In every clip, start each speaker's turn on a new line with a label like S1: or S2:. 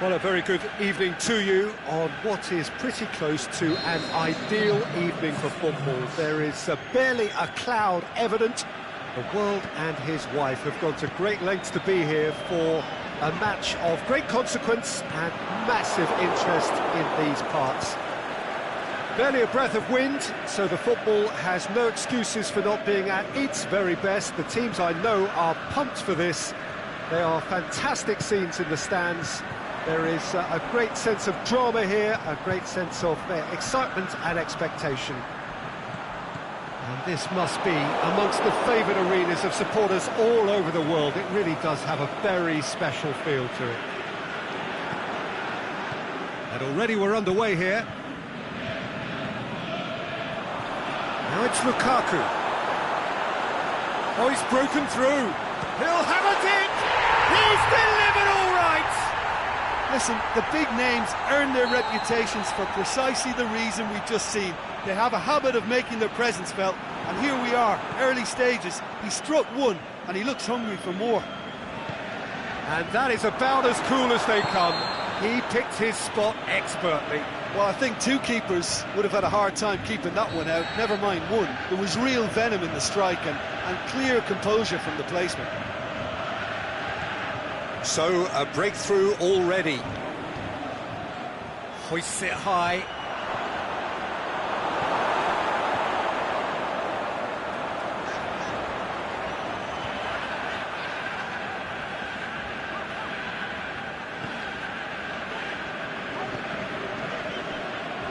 S1: Well, a very good evening to you on what is pretty close to an ideal evening for football. There is barely a cloud evident. The world and his wife have gone to great lengths to be here for a match of great consequence and massive interest in these parts. Barely a breath of wind, so the football has no excuses for not being at its very best. The teams I know are pumped for this. There are fantastic scenes in the stands. There is a great sense of drama here, a great sense of excitement and expectation. And this must be amongst the favoured arenas of supporters all over the world. It really does have a very special feel to it. And already we're underway here. Now it's Lukaku. Oh, he's broken through. He'll have it in! He's delivered all right!
S2: Listen, the big names earn their reputations for precisely the reason we've just seen. They have a habit of making their presence felt, and here we are, early stages. He struck one, and he looks hungry for more.
S1: And that is about as cool as they come. He picked his spot expertly.
S2: Well, I think two keepers would have had a hard time keeping that one out, never mind one. There was real venom in the strike and clear composure from the placement.
S1: So, a breakthrough already. Hoists it high.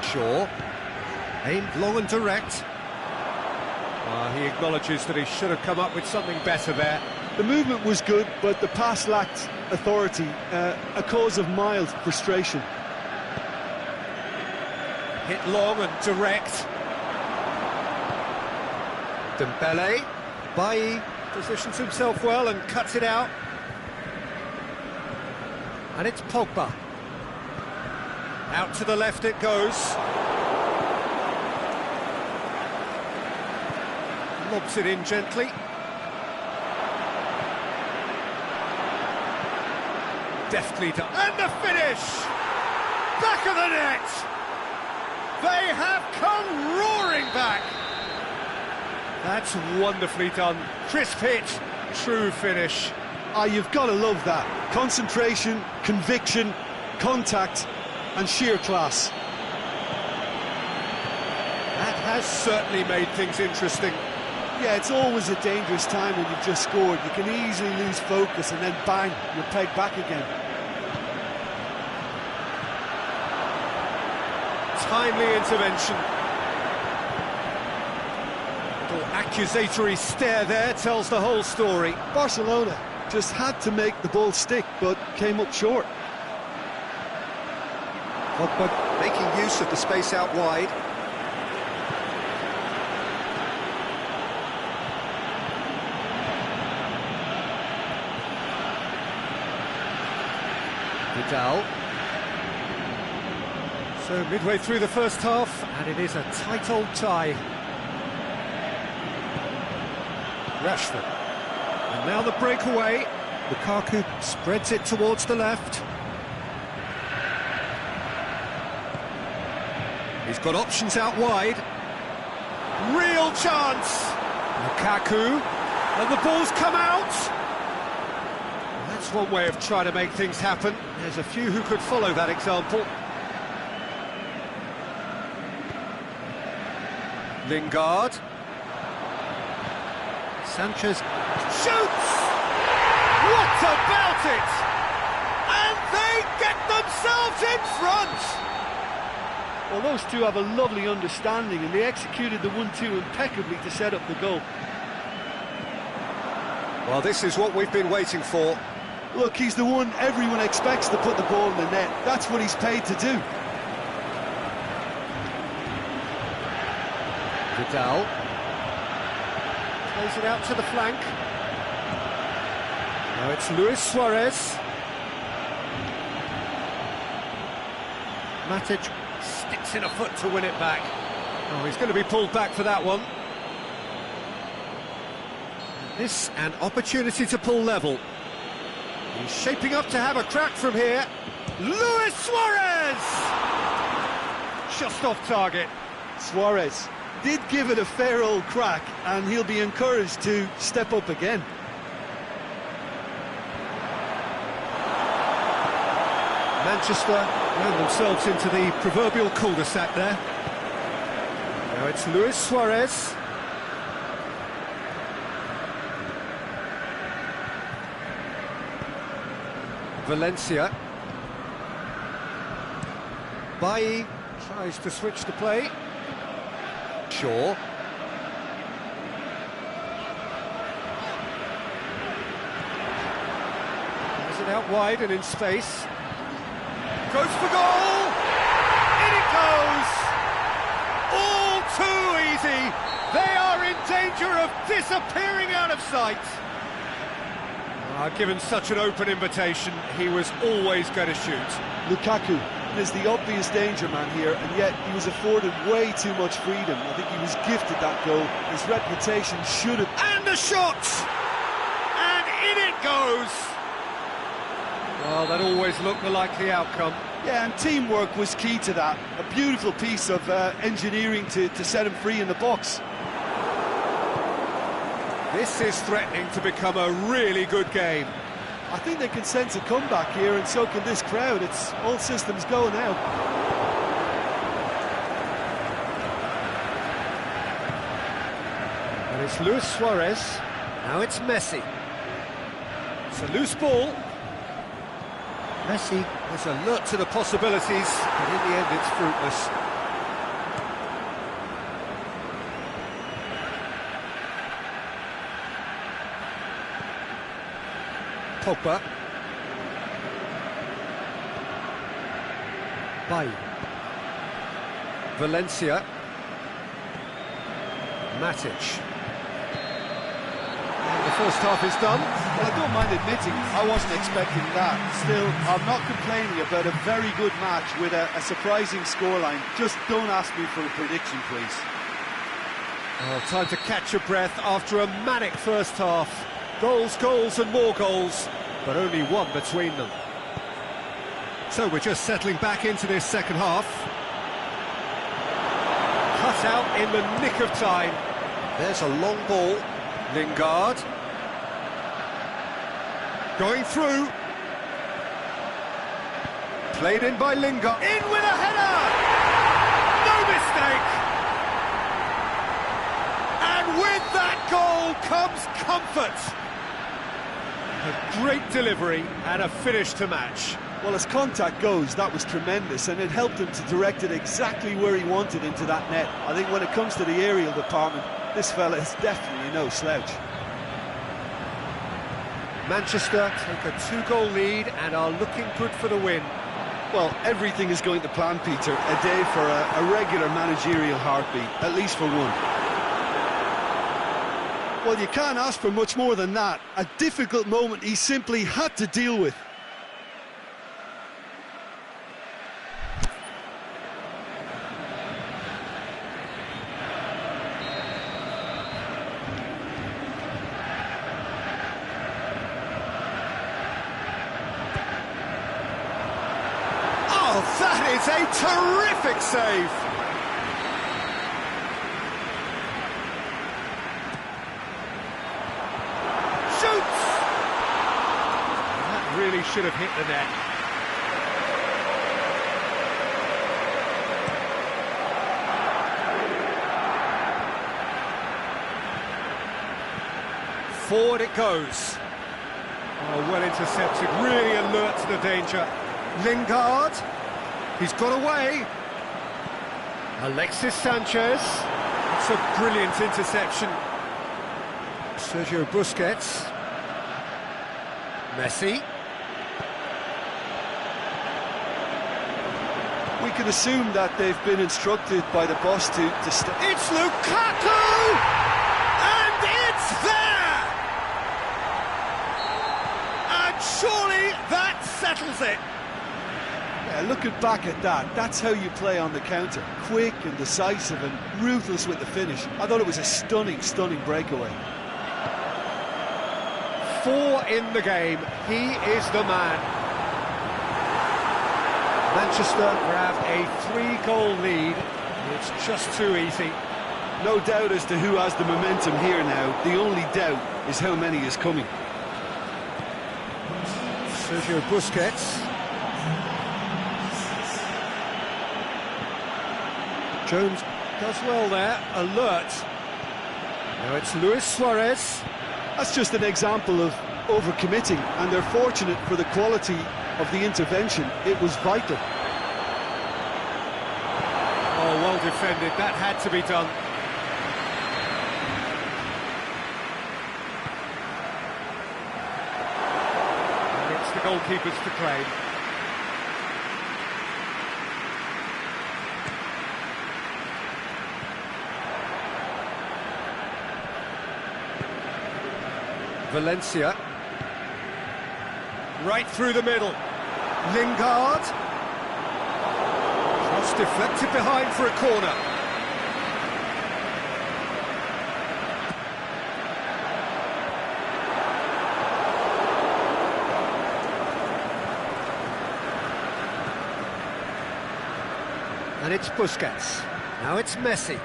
S1: Shaw, aimed long and direct. He acknowledges that he should have come up with something better there.
S2: The movement was good, but the pass lacked authority, a cause of mild frustration.
S1: Hit long and direct. Dembele, Bailly positions himself well and cuts it out. And it's Pogba. Out to the left it goes. Lobs it in gently. Deftly done. And the finish! Back of the net! They have come roaring back! That's wonderfully done. Crisp hit, true finish.
S2: You've got to love that. Concentration, conviction, contact, and sheer class.
S1: That has certainly made things interesting.
S2: Yeah, it's always a dangerous time when you've just scored. You can easily lose focus and then bang, you're pegged back again.
S1: Timely intervention. Little accusatory stare there tells the whole story.
S2: Barcelona just had to make the ball stick, but came up short.
S1: Pogba making use of the space out wide. Vidal. So midway through the first half, and it is a tight old tie. Rashford. And now the breakaway. Lukaku spreads it towards the left. He's got options out wide. Real chance! Lukaku. And the ball's come out! That's one way of trying to make things happen. There's a few who could follow that example. Lingard. Sanchez shoots! What about it? And they get themselves in front!
S2: Well, those two have a lovely understanding, and they executed the 1-2 impeccably to set up the goal.
S1: Well, this is what we've been waiting for.
S2: Look, he's the one everyone expects to put the ball in the net. That's what he's paid to do.
S1: Vidal. Plays it out to the flank. Now it's Luis Suarez. Matic sticks in a foot to win it back. Oh, he's going to be pulled back for that one. This an opportunity to pull level. He's shaping up to have a crack from here. Luis Suarez! Just off target.
S2: Suarez did give it a fair old crack, and he'll be encouraged to step up again.
S1: Manchester ran themselves into the proverbial cul-de-sac there. Now it's Luis Suarez. Valencia. Bailly tries to switch the play. Shaw. Has it out wide and in space. Goes for goal! In it goes! All too easy! They are in danger of disappearing out of sight! Given such an open invitation, he was always going to shoot.
S2: Lukaku is the obvious danger man here, and yet he was afforded way too much freedom. I think he was gifted that goal. His reputation should have...
S1: And the shot! And in it goes! Well, that always looked the likely outcome.
S2: Yeah, and teamwork was key to that. A beautiful piece of engineering to set him free in the box.
S1: This is threatening to become a really good game.
S2: I think they can sense a comeback here, and so can this crowd. It's all systems go now.
S1: And it's Luis Suarez. Now it's Messi. It's a loose ball. Messi is alert to the possibilities, but in the end it's fruitless. Pogba. Bailly. Valencia. Matic. And the first half is done.
S2: Well, I don't mind admitting I wasn't expecting that. Still, I'm not complaining about a very good match with a surprising scoreline. Just don't ask me for a prediction, please.
S1: Oh, time to catch your breath after a manic first half. Goals, goals and more goals, but only one between them. So we're just settling back into this second half. Cut out in the nick of time. There's a long ball. Lingard. Going through. Played in by Lingard. In with a header! No mistake! And with that goal comes comfort. A great delivery and a finish to match.
S2: Well, as contact goes, that was tremendous, and it helped him to direct it exactly where he wanted into that net. I think when it comes to the aerial department, this fella is definitely no slouch.
S1: Manchester take a 2-goal lead and are looking good for the win.
S2: Well, everything is going to plan, Peter. A day for a regular managerial heartbeat, at least for one. Well, you can't ask for much more than that. A difficult moment he simply had to deal with.
S1: Oh, that is a terrific save! Shoots! That really should have hit the net. Forward it goes. Oh, well intercepted, really alert to the danger. Lingard, he's got away. Alexis Sanchez, it's a brilliant interception. Sergio Busquets. Messi.
S2: We can assume that they've been instructed by the boss to stop.
S1: It's Lukaku! And it's there! And surely that settles it.
S2: Yeah, looking back at that, that's how you play on the counter. Quick and decisive and ruthless with the finish. I thought it was a stunning, stunning breakaway.
S1: 4 in the game. He is the man. Manchester grab a 3-goal lead. It's just too easy.
S2: No doubt as to who has the momentum here now. The only doubt is how many is coming.
S1: Sergio Busquets. Jones does well there, alert. Now it's Luis Suarez.
S2: That's just an example of overcommitting, and they're fortunate for the quality of the intervention. It was vital.
S1: Oh, well defended. That had to be done. And it's the goalkeepers to claim. Valencia. Right through the middle. Lingard. Cross deflected behind for a corner. And it's Busquets. Now it's Messi.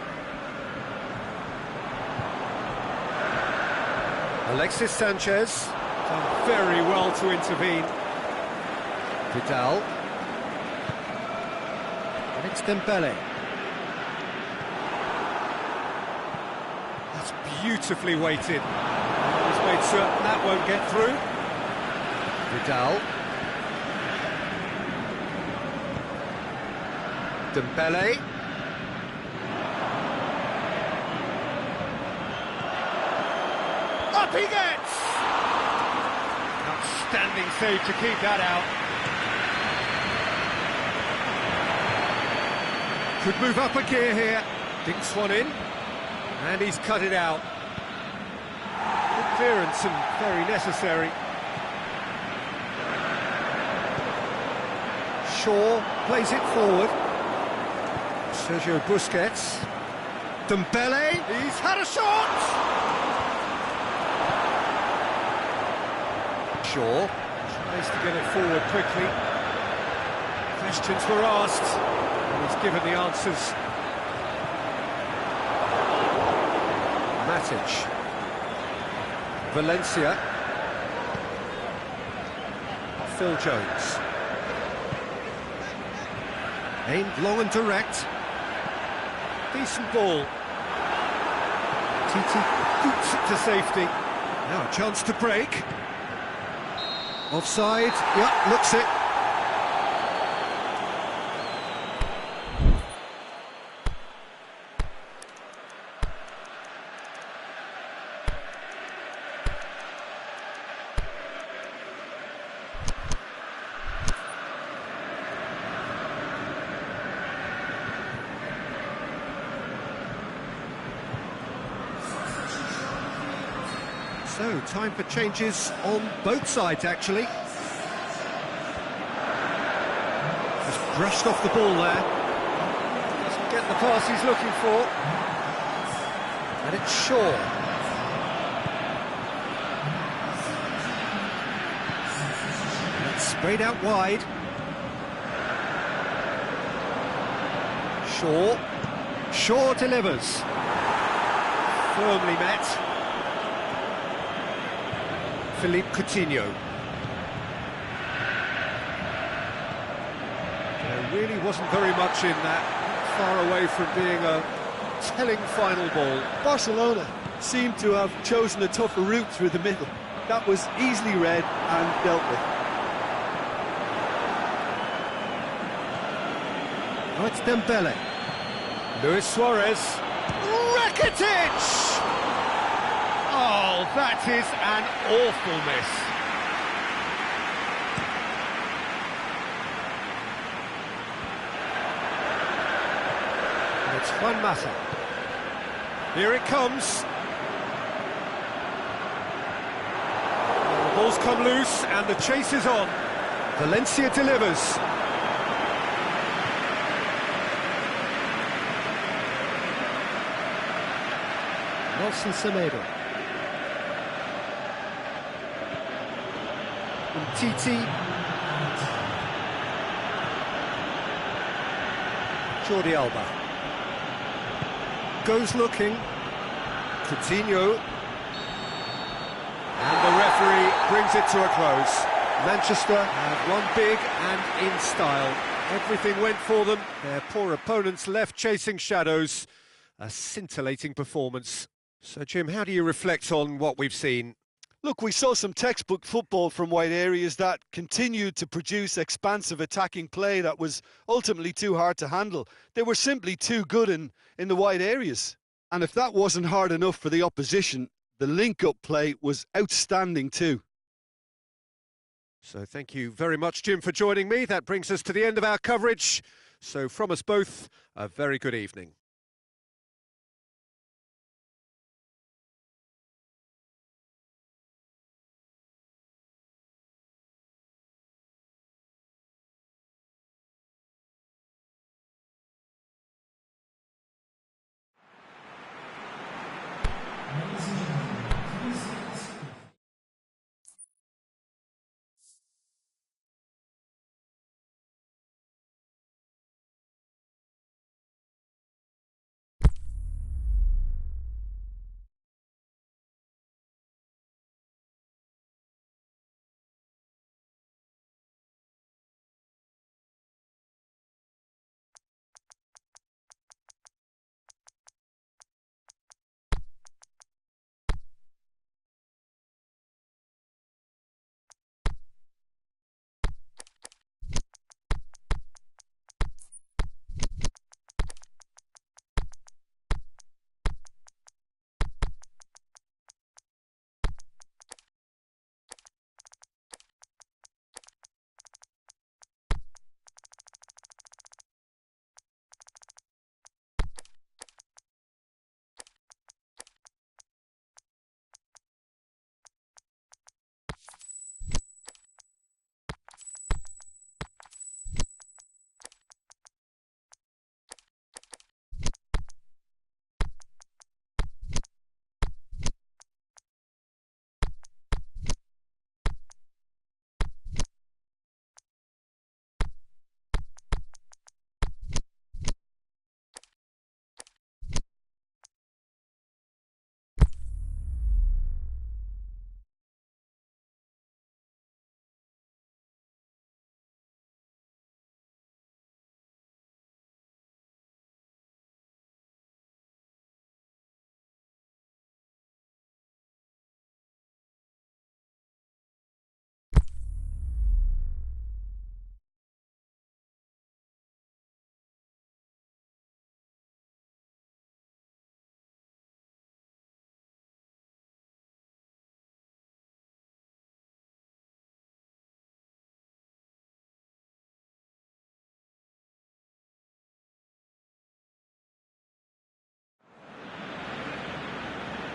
S1: Alexis Sanchez. Done very well to intervene. Vidal. And it's Dembele. That's beautifully weighted. He's made certain that won't get through. Vidal. Dembele. Up he gets! Outstanding save to keep that out. Could move up a gear here. Dinks one in. And he's cut it out. Good clearance and very necessary. Shaw plays it forward. Sergio Busquets. Dembele. He's had a shot! Shaw tries to get it forward quickly. Questions were asked, and he's given the answers. Matic. Valencia. Phil Jones. Aimed long and direct. Decent ball. Titi boots it to safety. Now a chance to break. Offside, yeah, looks it. So, time for changes on both sides, actually. Just brushed off the ball there. Doesn't get the pass he's looking for. And it's Shaw. And it's sprayed out wide. Shaw delivers. Firmly met. Philippe Coutinho. There really wasn't very much in that, far away from being a telling final ball.
S2: Barcelona seemed to have chosen a tougher route through the middle. That was easily read and dealt with.
S1: Now it's Dembele. Luis Suarez. Rakitic! Oh, that is an awful miss. And it's Juan Mata. Here it comes. The ball's come loose and the chase is on. Valencia delivers. Nelson Semedo. Titi. Jordi Alba. Goes looking. Coutinho. And the referee brings it to a close. Manchester have won big and in style. Everything went for them. Their poor opponents left chasing shadows. A scintillating performance. So, Jim, how do you reflect on what we've seen?
S2: Look, we saw some textbook football from wide areas that continued to produce expansive attacking play that was ultimately too hard to handle. They were simply too good in the wide areas. And if that wasn't hard enough for the opposition, the link-up play was outstanding too.
S1: So thank you very much, Jim, for joining me. That brings us to the end of our coverage. So from us both, a very good evening.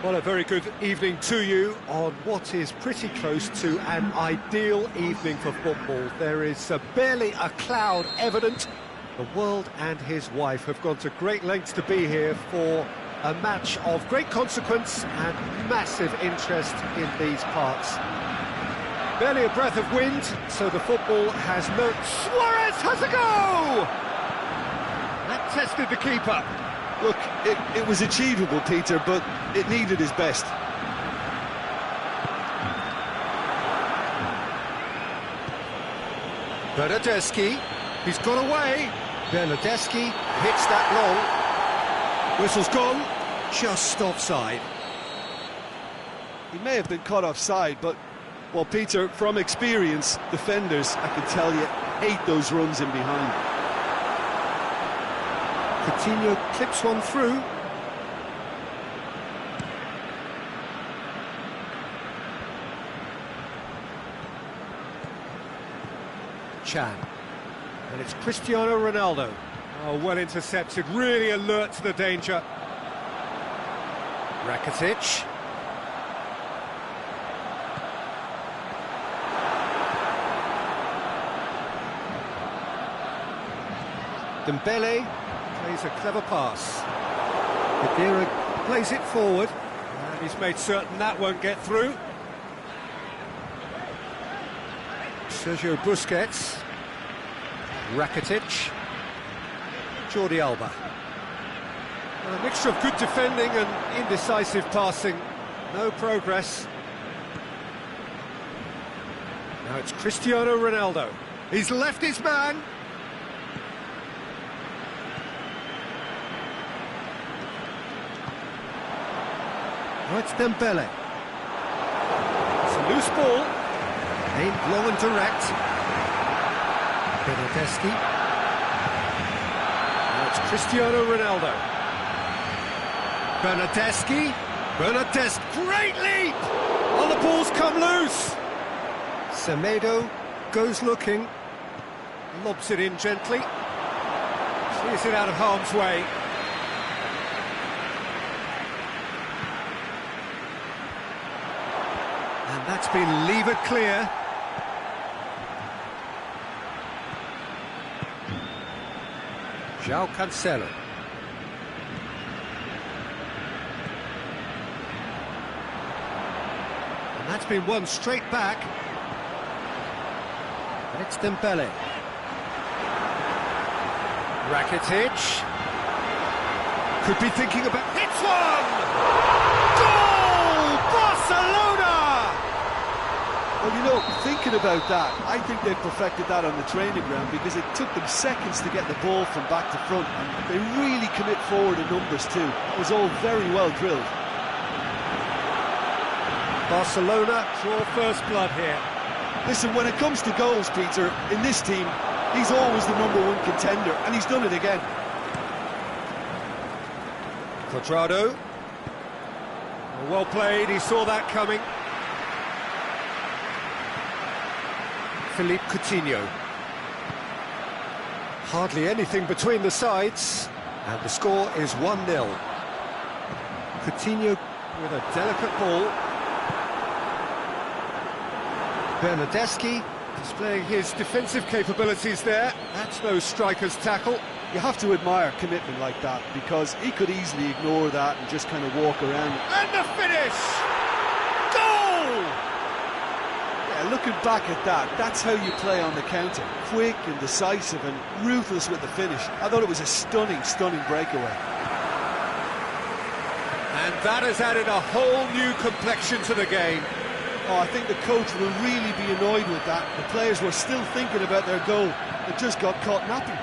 S1: Well, a very good evening to you on what is pretty close to an ideal evening for football. There is barely a cloud evident. The world and his wife have gone to great lengths to be here for a match of great consequence and massive interest in these parts. Barely a breath of wind, so the football has no... Suarez has a go! That tested the keeper.
S2: Look, it was achievable, Peter, but it needed his best.
S1: Bernardeschi, he's got away. Bernardeschi hits that long. Whistle's gone, just offside.
S2: He may have been caught offside, but, well, Peter, from experience, defenders, I can tell you, hate those runs in behind.
S1: Coutinho clips one through. Chan. And it's Cristiano Ronaldo. Oh, well intercepted, really alert to the danger. Rakitic. Dembele plays a clever pass. Khedira plays it forward, and he's made certain that won't get through. Sergio Busquets. Rakitic. Jordi Alba. A mixture of good defending and indecisive passing. No progress. Now it's Cristiano Ronaldo. He's left his man. Now it's Dembele. It's a loose ball. Aimed long and direct. Bernardeschi. Now it's Cristiano Ronaldo. Bernardeschi. Great leap! Oh, the ball's come loose. Semedo goes looking. Lobs it in gently. Clears it out of harm's way. And that's been levered clear. João Cancelo. And that's been won straight back. And it's Dembele. Rakitic. Could be thinking about... It's one! Goal! Barcelona!
S2: Well, you know, thinking about that, I think they perfected that on the training ground because it took them seconds to get the ball from back to front, and they really commit forward in numbers too. It was all very well drilled.
S1: Barcelona draw first blood here.
S2: Listen, when it comes to goals, Peter, in this team, he's always the #1 contender, and he's done it again.
S1: Cuadrado. Well played, he saw that coming. Philippe Coutinho. Hardly anything between the sides, and the score is 1-0. Coutinho with a delicate ball. Bernardeschi displaying his defensive capabilities there. That's no striker's tackle.
S2: You have to admire commitment like that, because he could easily ignore that and just kind of walk around.
S1: And the finish! Goal!
S2: Yeah, looking back at that, that's how you play on the counter. Quick and decisive and ruthless with the finish. I thought it was a stunning, stunning breakaway.
S1: And that has added a whole new complexion to the game.
S2: Oh, I think the coach will really be annoyed with that. The players were still thinking about their goal. It just got caught napping.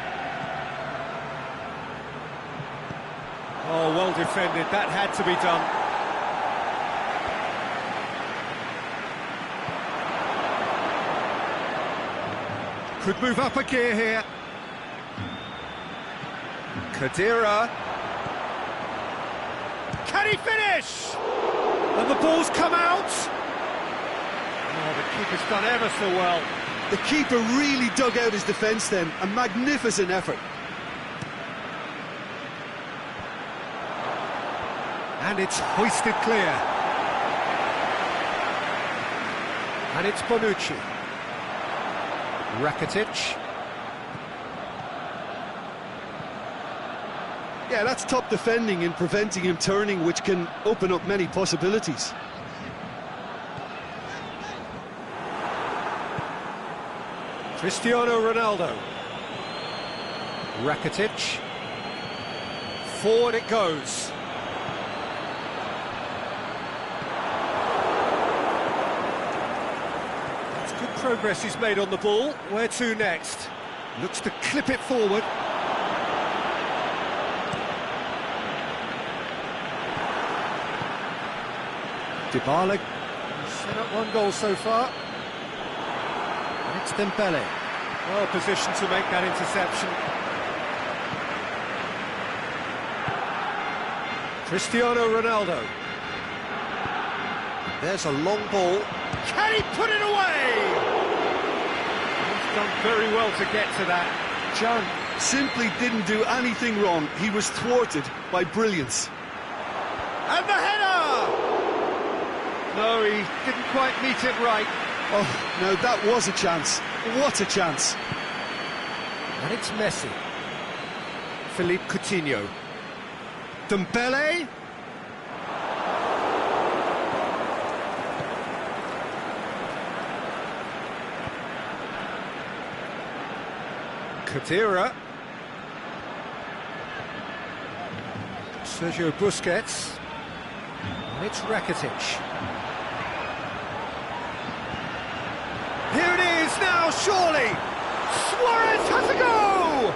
S1: Oh, well defended. That had to be done. Could move up a gear here. Khedira. Can he finish? And the ball's come out. Oh, the keeper's done ever so well.
S2: The keeper really dug out his defence then. A magnificent effort.
S1: And it's hoisted clear. And it's Bonucci. Rakitic.
S2: Yeah, that's top defending and preventing him turning, which can open up many possibilities.
S1: Cristiano Ronaldo. Rakitic. Forward it goes. That's good progress he's made on the ball. Where to next? Looks to clip it forward. Dybala set up one goal so far. And it's Dembele. Well positioned to make that interception. Cristiano Ronaldo. There's a long ball. Can he put it away? He's done very well to get to that.
S2: John simply didn't do anything wrong. He was thwarted by brilliance.
S1: And the header! No, he didn't quite meet it right.
S2: Oh, no, that was a chance. What a chance.
S1: And it's Messi. Philippe Coutinho. Dembele. Khedira. Sergio Busquets. And it's Rakitic. Here it is now, surely! Suarez has a go!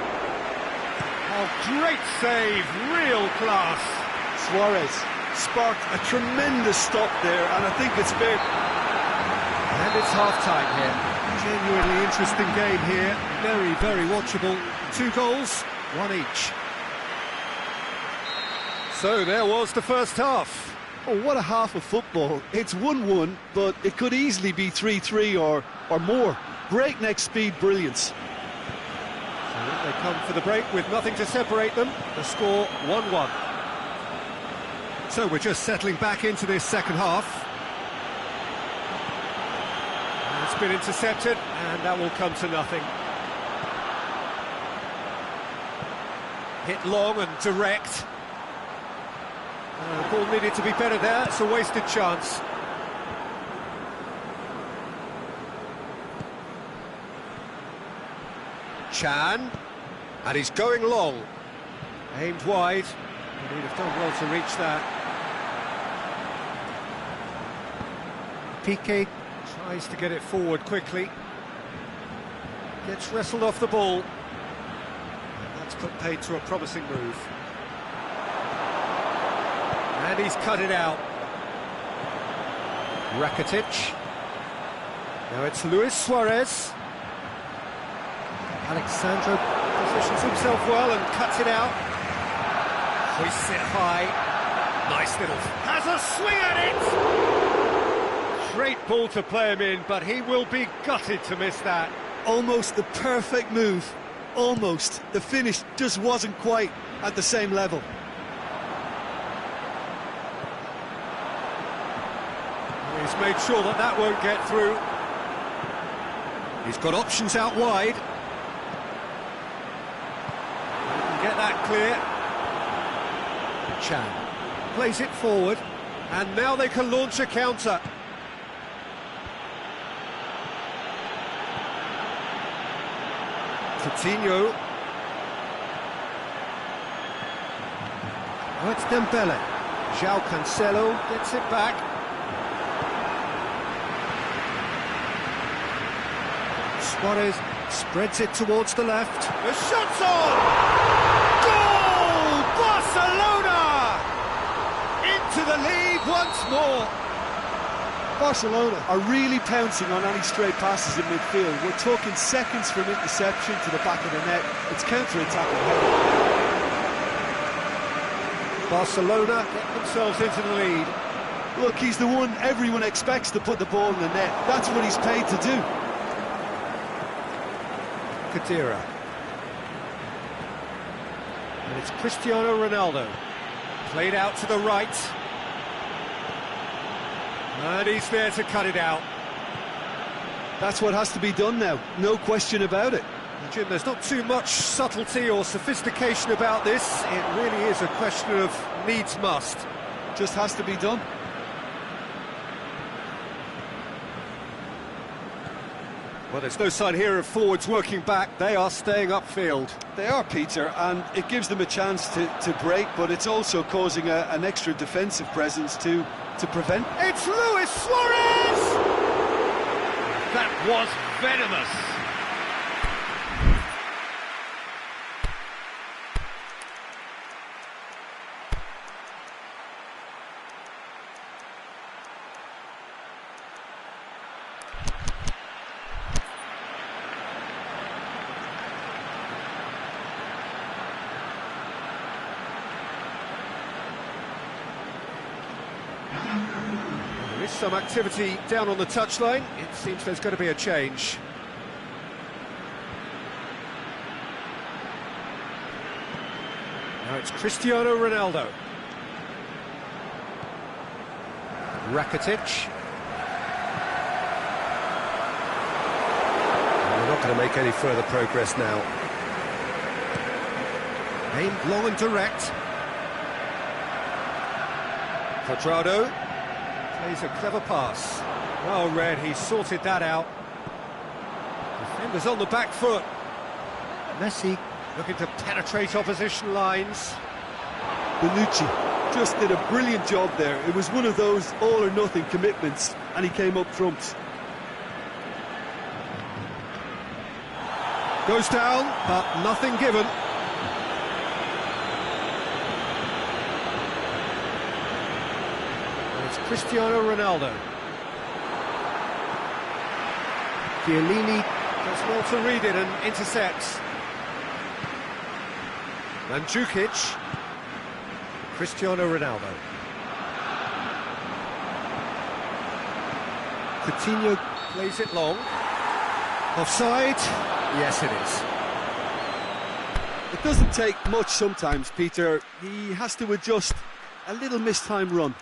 S1: Oh, great save, real class.
S2: Suarez sparked a tremendous stop there, and I think it's fair.
S1: And it's half-time here. Genuinely interesting game here. Very, very watchable. 2 goals, 1 each. So there was the first half.
S2: Oh, what a half of football. It's 1-1, but it could easily be 3-3 or more. Breakneck speed brilliance.
S1: So they come for the break with nothing to separate them. The score 1-1. So we're just settling back into this second half. And it's been intercepted, and that will come to nothing. Hit long and direct. The ball needed to be better there, it's a wasted chance. Chan, and he's going long. Aimed wide, but he'd have done well to reach that. Piqué tries to get it forward quickly. Gets wrestled off the ball. And that's put paid to a promising move. And he's cut it out. Rakitic. Now it's Luis Suarez. Alexandro positions himself well and cuts it out. Hoists it high. Nice little... Has a swing at it! Great ball to play him in, but he will be gutted to miss that.
S2: Almost the perfect move. Almost. The finish just wasn't quite at the same level.
S1: He's made sure that that won't get through. He's got options out wide. He can get that clear. Chan plays it forward, and now they can launch a counter. Coutinho. Oh, it's Dembele. João Cancelo gets it back. Suarez spreads it towards the left. The shot's on! Goal! Barcelona! Into the lead once more.
S2: Barcelona are really pouncing on any stray passes in midfield. We're talking seconds from interception to the back of the net. It's counter-attacking heavy.
S1: Barcelona get themselves into the lead.
S2: Look, he's the one everyone expects to put the ball in the net. That's what he's paid to do.
S1: Khedira. And it's Cristiano Ronaldo. Played out to the right. And he's there to cut it out.
S2: That's what has to be done now, no question about it.
S1: Jim, there's not too much subtlety or sophistication about this. It really is a question of needs must.
S2: Just has to be done.
S1: Well, there's no sign here of forwards working back. They are staying upfield.
S2: They are, Peter, and it gives them a chance to break, but it's also causing an extra defensive presence to prevent.
S1: It's Luis Suarez! That was venomous. There is some activity down on the touchline. It seems there's going to be a change. Now it's Cristiano Ronaldo. Rakitic. We're not going to make any further progress now. Aimed long and direct. Cuadrado plays a clever pass. Well read, he sorted that out. Defenders on the back foot. Messi looking to penetrate opposition lines.
S2: Bonucci just did a brilliant job there. It was one of those all-or-nothing commitments, and he came up trumps.
S1: Goes down, but nothing given. And it's Cristiano Ronaldo. Chiellini does well to read it and intercepts. Mandzukic. Cristiano Ronaldo. Coutinho plays it long. Offside? Yes, it is.
S2: It doesn't take much sometimes, Peter. He has to adjust. A little mistimed run.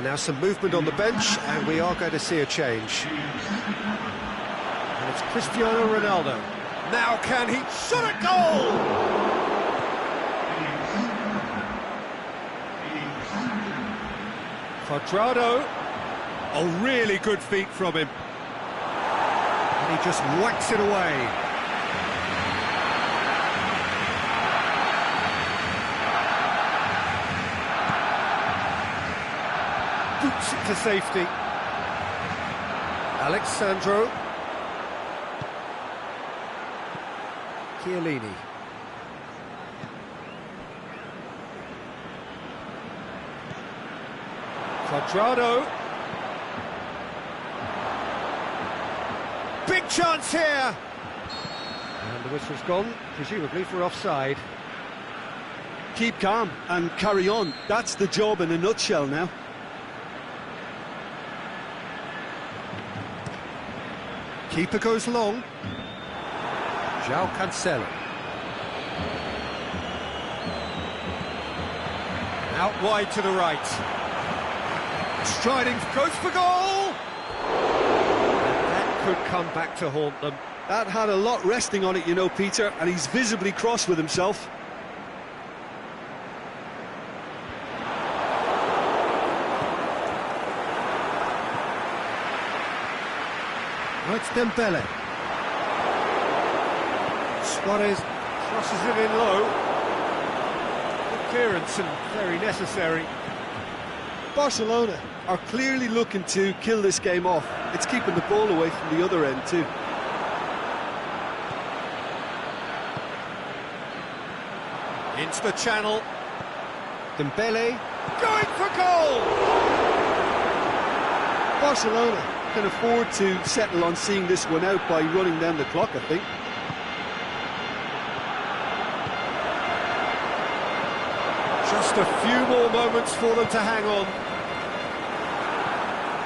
S1: Now some movement on the bench, and we are going to see a change. And it's Cristiano Ronaldo. Now can he shot a goal? Cuadrado. Oh, really good feet from him. And he just whacks it away. Boots it to safety. Alexandro. Chiellini. Cuadrado. Big chance here. And the whistle's gone, presumably for offside.
S2: Keep calm and carry on. That's the job in a nutshell now.
S1: Keeper goes long. João Cancelo. Out wide to the right. Striding, goes for goal! And that could come back to haunt them.
S2: That had a lot resting on it, you know, Peter, and he's visibly cross with himself.
S1: Now it's Dembele. Suarez crosses it in low. Good clearance and very necessary.
S2: Barcelona are clearly looking to kill this game off. It's keeping the ball away from the other end too.
S1: Into the channel. Dembele going for goal!
S2: Barcelona can afford to settle on seeing this one out by running down the clock, I think.
S1: Just a few more moments for them to hang on.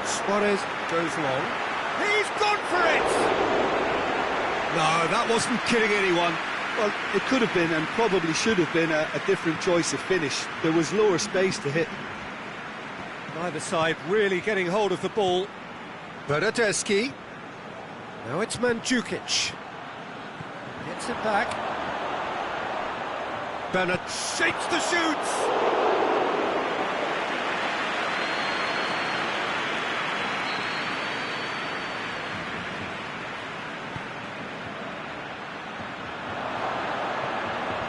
S1: Suarez goes long. He's gone for it! No, that wasn't kidding anyone.
S2: Well, it could have been and probably should have been a different choice of finish. There was lower space to hit.
S1: Neither side really getting hold of the ball. Bernardeschi. Now it's Mandzukic. Gets it back. Bernard shakes the shoots.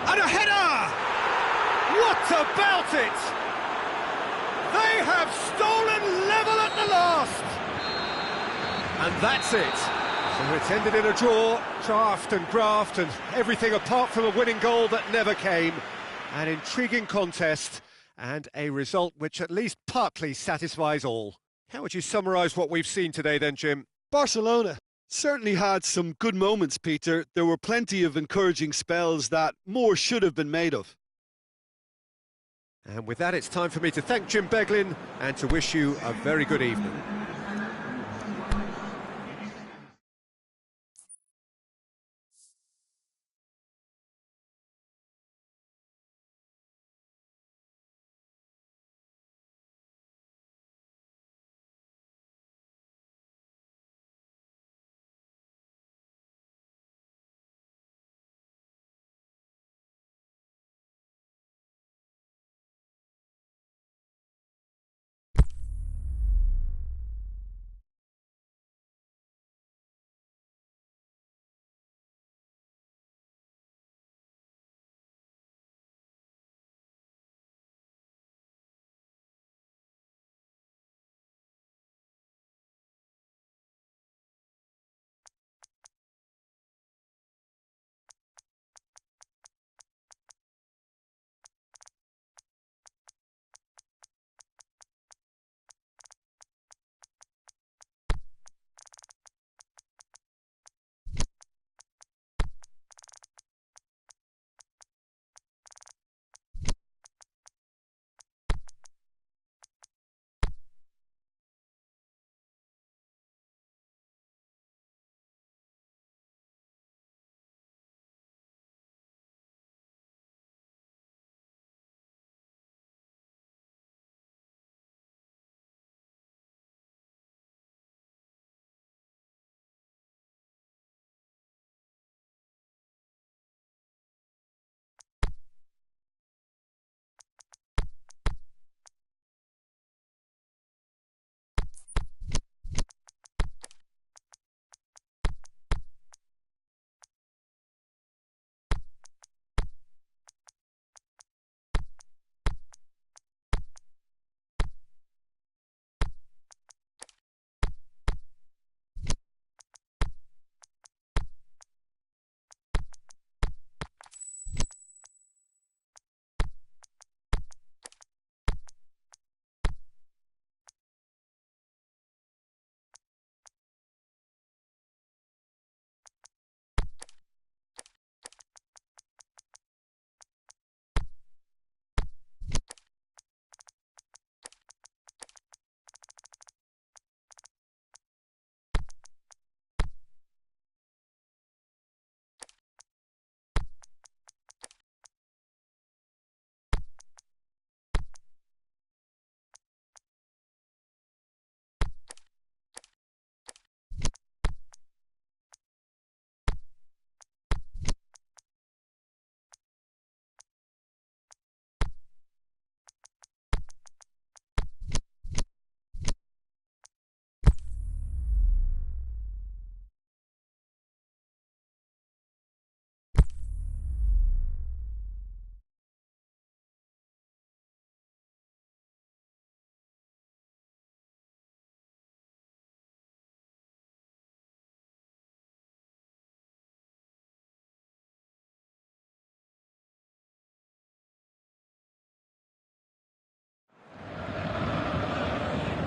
S1: And a header! What about it? They have stolen level at the last! And that's it. So it's ended in a draw, draft and graft and everything apart from a winning goal that never came. An intriguing contest and a result which at least partly satisfies all. How would you summarise what we've seen today then, Jim?
S2: Barcelona certainly had some good moments, Peter. There were plenty of encouraging spells that more should have been made of.
S1: And with that, it's time for me to thank Jim Beglin and to wish you a very good evening.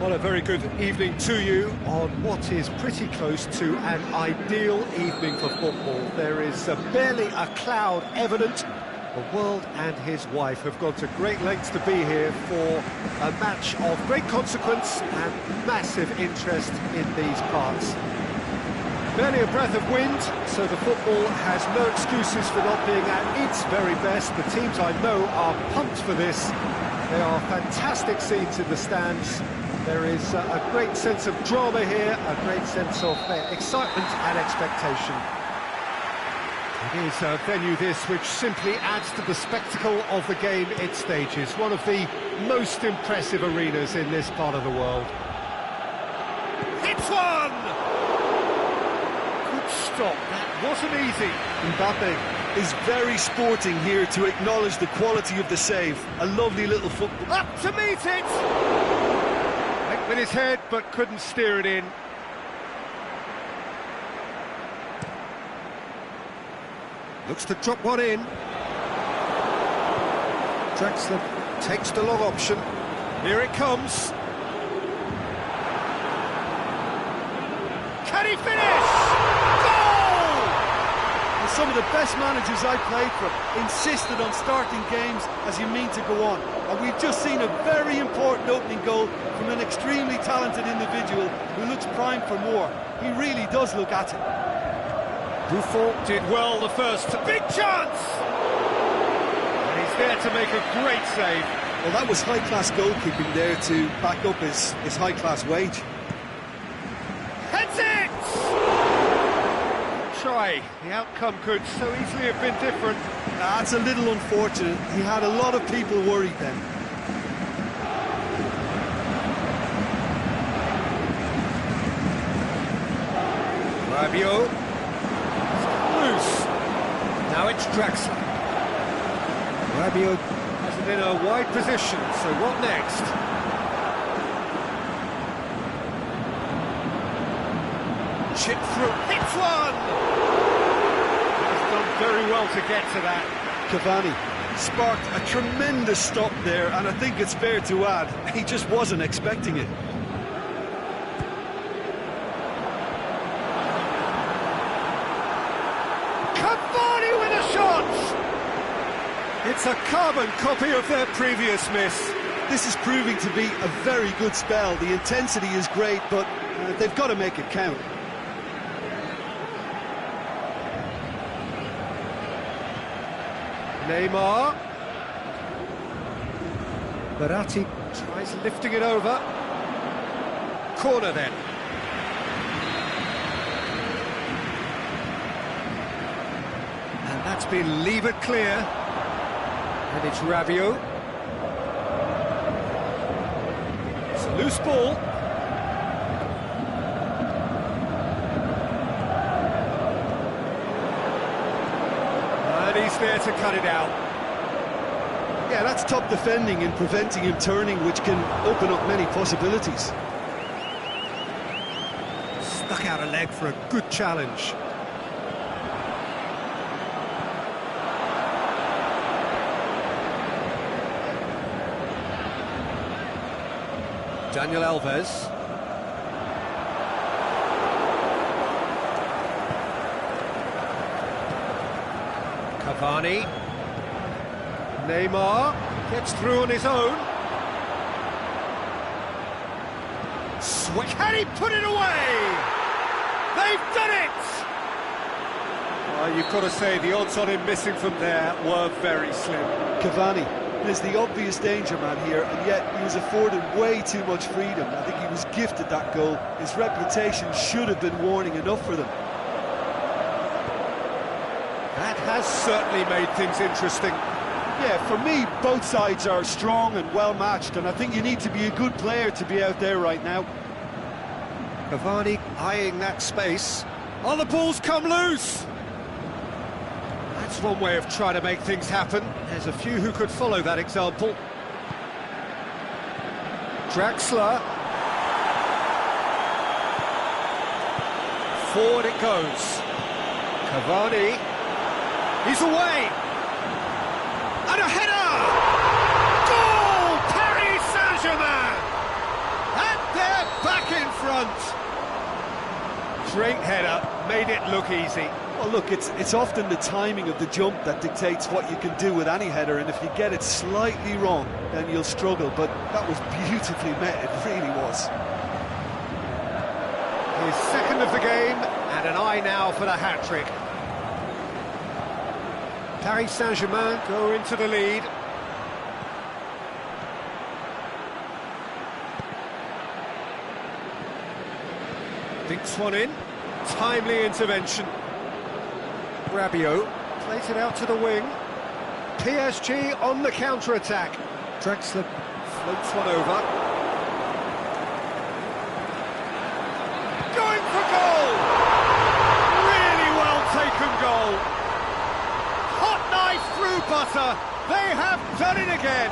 S1: Well, a very good evening to you on what is pretty close to an ideal evening for football. There is barely a cloud evident. The world and his wife have gone to great lengths to be here for a match of great consequence and massive interest in these parts. Barely a breath of wind, so the football has no excuses for not being at its very best. The teams I know are pumped for this. They are fantastic scenes in the stands. There is a great sense of drama here, a great sense of excitement and expectation. It is a venue this which simply adds to the spectacle of the game it stages. One of the most impressive arenas in this part of the world. Hits one! Good stop, that wasn't easy.
S2: Mbappe is very sporting here to acknowledge the quality of the save. A lovely little football.
S1: Up to meet it! Went with his head, but couldn't steer it in. Looks to drop one in. Draxler takes the long option. Here it comes. Can he finish? Goal!
S2: And some of the best managers I played for insisted on starting games as you mean to go on. And we've just seen a very important opening goal from an extremely talented individual who looks primed for more. He really does look at it.
S1: Buffon did well the first. Big chance! And he's there to make a great save.
S2: Well, that was high-class goalkeeping there to back up his high-class wage.
S1: Heads it! Try. The outcome could so easily have been different.
S2: That's a little unfortunate. He had a lot of people worried then.
S1: Rabiot. Loose. Now it's Draxler. Rabiot has it in a wide position, so what next? Chip through, hits one! He's done very well to get to that.
S2: Cavani sparked a tremendous stop there, and I think it's fair to add, he just wasn't expecting it.
S1: Cavani with a shot! It's a carbon copy of their previous miss.
S2: This is proving to be a very good spell. The intensity is great, but they've got to make it count.
S1: Neymar. Verratti tries lifting it over. Corner then. And that's been levered clear. And it's Rabiot. It's a loose ball. And he's there to cut it out.
S2: Yeah, that's top defending and preventing him turning, which can open up many possibilities.
S1: Stuck out a leg for a good challenge. Daniel Alves. Cavani. Neymar gets through on his own. Can he put it away? They've done it! You've got to say the odds on him missing from there were very slim.
S2: Cavani is the obvious danger man here, and yet he was afforded way too much freedom. I think he was gifted that goal. His reputation should have been warning enough for them.
S1: That has certainly made things interesting.
S2: Yeah, for me, both sides are strong and well-matched, and I think you need to be a good player to be out there right now.
S1: Cavani eyeing that space. Oh, the ball's come loose! That's one way of trying to make things happen. There's a few who could follow that example. Draxler. Forward it goes. Cavani. He's away! And a header! Goal! Paris Saint-Germain! At front. Great header, made it look easy.
S2: Well, look, it's often the timing of the jump that dictates what you can do with any header, and if you get it slightly wrong, then you'll struggle. But that was beautifully met, it really was.
S1: His second of the game, and an eye now for the hat-trick. Paris Saint-Germain go into the lead. Dinks one in, timely intervention. Rabiot plays it out to the wing. PSG on the counter-attack. Drexler floats one over. Going for goal! Really well taken goal. Hot knife through butter. They have done it again.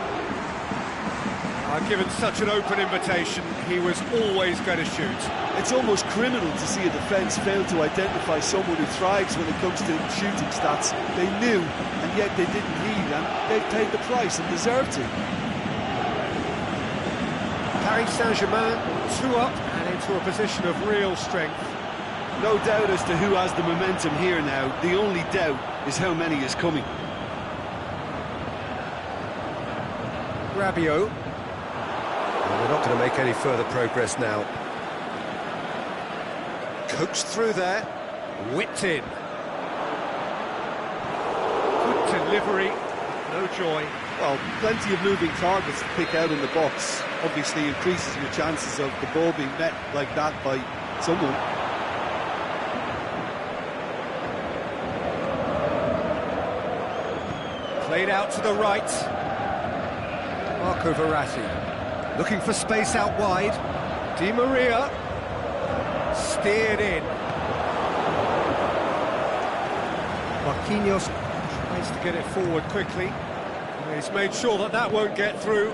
S1: Given such an open invitation, he was always going to shoot.
S2: It's almost criminal to see a defence fail to identify someone who thrives when it comes to shooting stats. They knew, and yet they didn't heed, and they've paid the price and deserve to.
S1: Paris Saint-Germain, 2 up and into a position of real strength.
S2: No doubt as to who has the momentum here now. The only doubt is how many is coming.
S1: Rabiot. We're not going to make any further progress now. Coaxed through there, whipped in. Good delivery, no joy.
S2: Well, plenty of moving targets to pick out in the box. Obviously increases your chances of the ball being met like that by someone.
S1: Played out to the right. Marco Verratti. Looking for space out wide. Di Maria steered in. Marquinhos tries to get it forward quickly. He's made sure that that won't get through.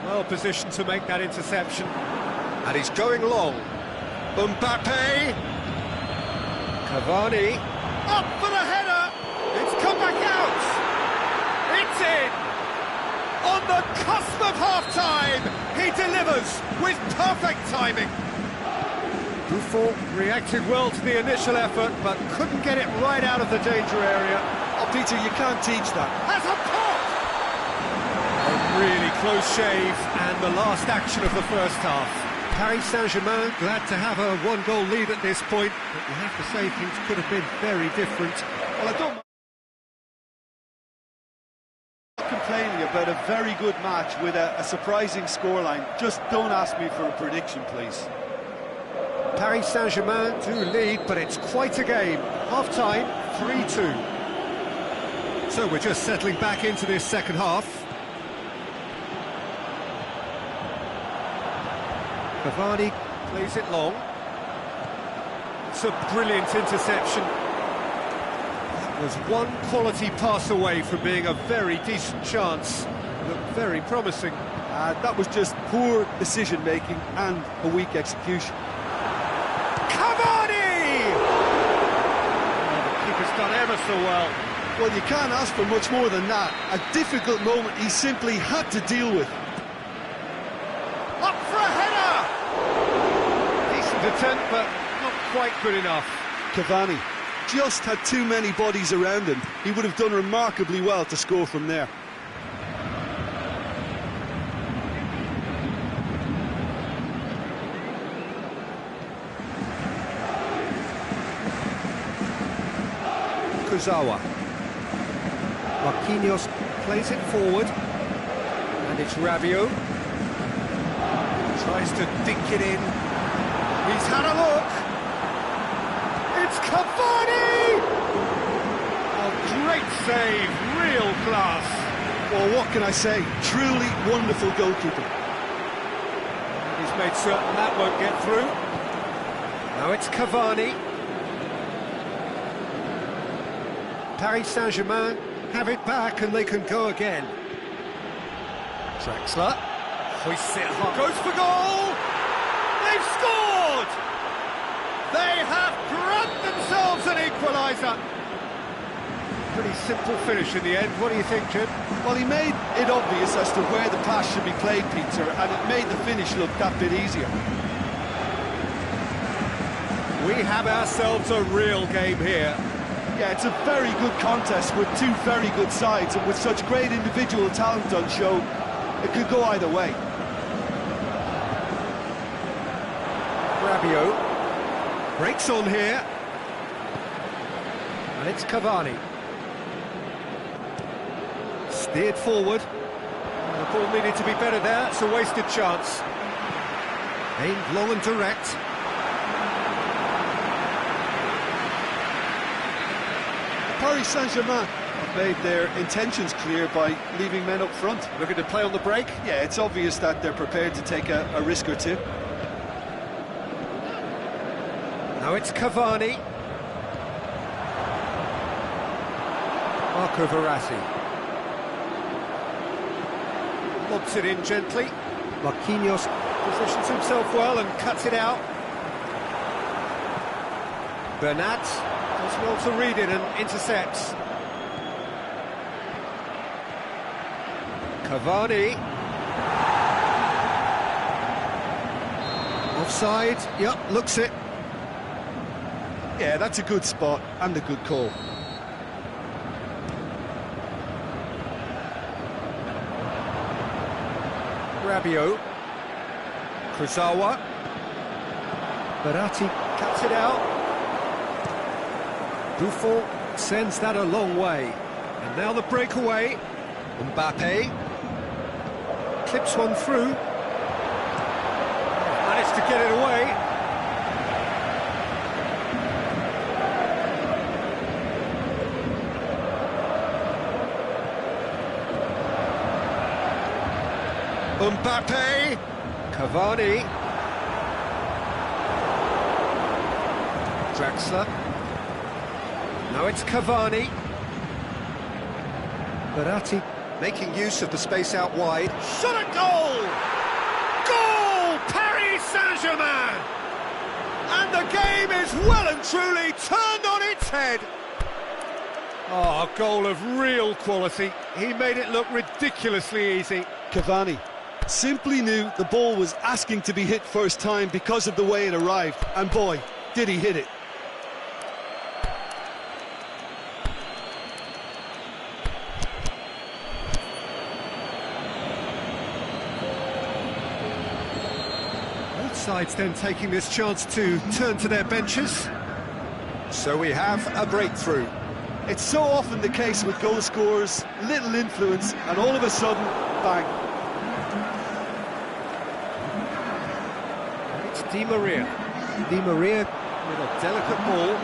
S1: Well positioned to make that interception. And he's going long. Mbappe. Cavani. Up for the header. It's come back out. It's in! On the cusp of half-time, he delivers with perfect timing. Buffon reacted well to the initial effort, but couldn't get it right out of the danger area.
S2: Oh, Peter, you can't teach that.
S1: Has a pop! A really close shave, and the last action of the first half. Paris Saint-Germain glad to have a one-goal lead at this point, but you have to say things could have been very different.
S2: Well, I don't complaining about a very good match with a surprising scoreline. Just don't ask me for a prediction, please.
S1: Paris Saint-Germain do lead, but it's quite a game. Half-time, 3-2. So we're just settling back into this second half. Cavani plays it long. It's a brilliant interception. Was one quality pass away from being a very decent chance. Looked very promising.
S2: That was just poor decision-making and a weak execution.
S1: Cavani! Oh, the keeper's done ever so well.
S2: Well, you can't ask for much more than that. A difficult moment he simply had to deal with.
S1: Up for a header! Decent attempt, but not quite good enough.
S2: Cavani just had too many bodies around him. He would have done remarkably well to score from there.
S1: Kurzawa. Marquinhos plays it forward. And it's Rabiot. Tries to dink it in. He's had a look. It's Cavani! A great save, real class.
S2: Well, what can I say? Truly wonderful goalkeeping.
S1: He's made certain that won't get through. Now it's Cavani. Paris Saint-Germain have it back and they can go again. Drexler hoists it high. Goes for goal! They've scored! They have grabbed themselves an equaliser. Pretty simple finish in the end. What do you think, Jim?
S2: Well, he made it obvious as to where the pass should be played, Peter, and it made the finish look that bit easier.
S1: We have ourselves a real game here.
S2: Yeah, it's a very good contest with two very good sides, and with such great individual talent on show, it could go either way.
S1: Rabiot breaks on here. And it's Cavani. Steered forward. The ball needed to be better there. It's a wasted chance. Aimed long and direct.
S2: Paris Saint-Germain have made their intentions clear by leaving men up front.
S1: Looking to play on the break.
S2: Yeah, it's obvious that they're prepared to take a risk or two.
S1: Now it's Cavani. Marco Verratti. Lobs it in gently. Marquinhos positions himself well and cuts it out. Bernat does well to read it and intercepts. Cavani. Offside. Yep, looks it.
S2: Yeah, that's a good spot and a good call.
S1: Rabiot. Kurzawa. Verratti cuts it out. Buffon sends that a long way. And now the breakaway. Mbappe. Clips one through. Managed to get it away. Mbappe, Cavani, Draxler, now it's Cavani, Verratti making use of the space out wide, shot at goal! Goal! Paris Saint-Germain! And the game is well and truly turned on its head. Oh, a goal of real quality. He made it look ridiculously easy.
S2: Cavani simply knew the ball was asking to be hit first time because of the way it arrived, and boy, did he hit it.
S1: Both sides then taking this chance to turn to their benches. So we have a breakthrough.
S2: It's so often the case with goal scorers, little influence, and all of a sudden, bang.
S1: It's Di Maria. Di Maria with a delicate ball.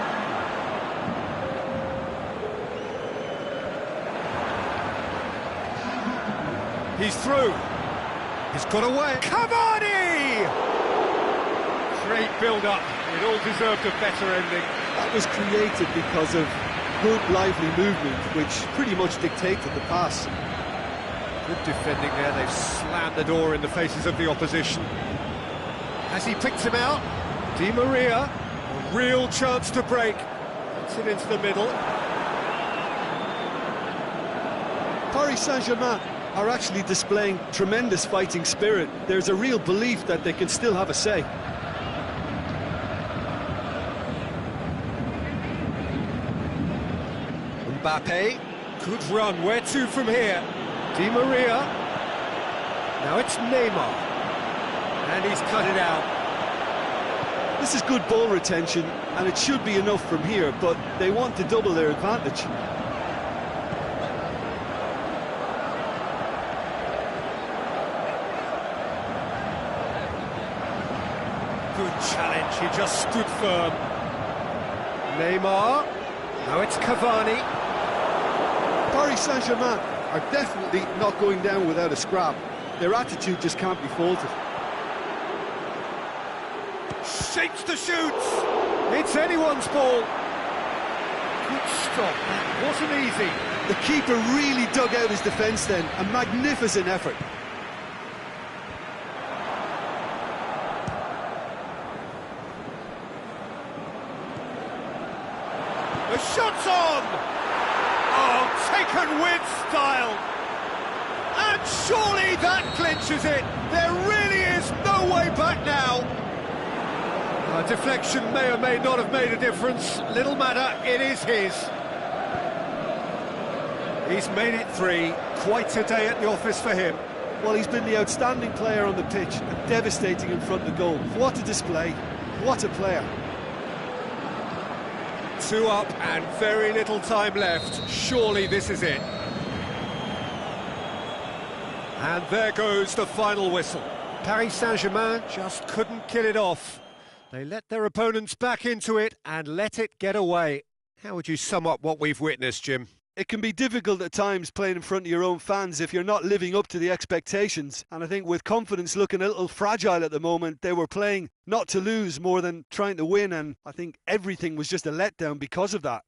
S1: He's through. He's got away. Cavani! Great build-up. It all deserved a better ending.
S2: That was created because of good, lively movement, which pretty much dictated the pass.
S1: Good defending there. They've slammed the door in the faces of the opposition. Has he picked him out? Di Maria, a real chance to break. Puts it into the middle.
S2: Paris Saint-Germain are actually displaying tremendous fighting spirit. There's a real belief that they can still have a say.
S1: Mbappe, good run. Where to from here? Di Maria. Now it's Neymar. And he's cut it out.
S2: This is good ball retention, and it should be enough from here, but they want to double their advantage.
S1: Good challenge, he just stood firm. Neymar. Now it's Cavani.
S2: Paris Saint-Germain are definitely not going down without a scrap. Their attitude just can't be faulted.
S1: Shapes to shoot. It's anyone's ball. Good stop. That wasn't easy.
S2: The keeper really dug out his defence then. A magnificent effort.
S1: The shot's on! Oh, taken with style. And surely that clinches it. There really is no way back now. A deflection may or may not have made a difference. Little matter, it is his. He's made it 3. Quite a day at the office for him.
S2: Well, he's been the outstanding player on the pitch and devastating in front of goal. What a display. What a player.
S1: 2 up and very little time left. Surely this is it. And there goes the final whistle. Paris Saint-Germain just couldn't kill it off. They let their opponents back into it and let it get away. How would you sum up what we've witnessed, Jim?
S2: It can be difficult at times playing in front of your own fans if you're not living up to the expectations. And I think with confidence looking a little fragile at the moment, they were playing not to lose more than trying to win. And I think everything was just a letdown because of that.